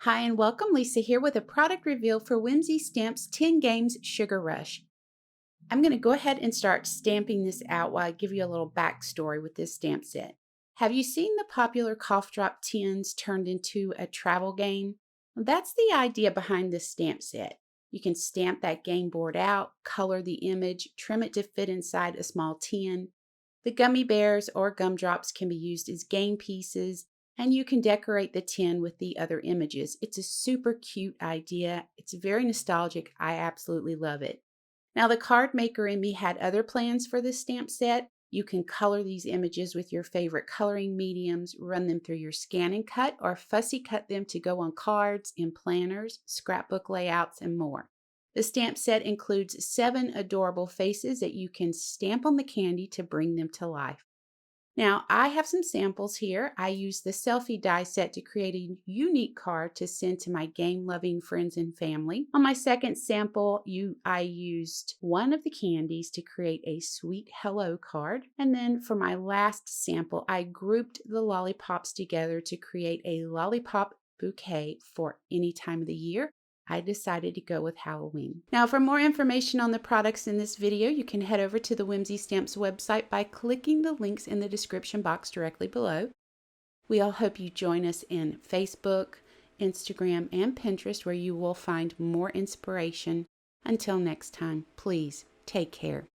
Hi and welcome, Lisa here with a product reveal for Whimsy Stamps 10 Games Sugar Rush. I'm going to go ahead and start stamping this out while I give you a little backstory with this stamp set. Have you seen the popular cough drop tins turned into a travel game? Well, that's the idea behind this stamp set. You can stamp that game board out, color the image, trim it to fit inside a small tin. The gummy bears or gumdrops can be used as game pieces, and you can decorate the tin with the other images. It's a super cute idea. It's very nostalgic. I absolutely love it. Now, the card maker in me had other plans for this stamp set. You can color these images with your favorite coloring mediums, run them through your scan and cut, or fussy cut them to go on cards, in planners, scrapbook layouts, and more. The stamp set includes 7 adorable faces that you can stamp on the candy to bring them to life. Now, I have some samples here. I used the selfie die set to create a unique card to send to my game-loving friends and family. On my second sample, I used one of the candies to create a sweet hello card. And then for my last sample, I grouped the lollipops together to create a lollipop bouquet for any time of the year. I decided to go with Halloween. Now, for more information on the products in this video, you can head over to the Whimsy Stamps website by clicking the links in the description box directly below. We all hope you join us in Facebook, Instagram, and Pinterest, where you will find more inspiration. Until next time, please take care.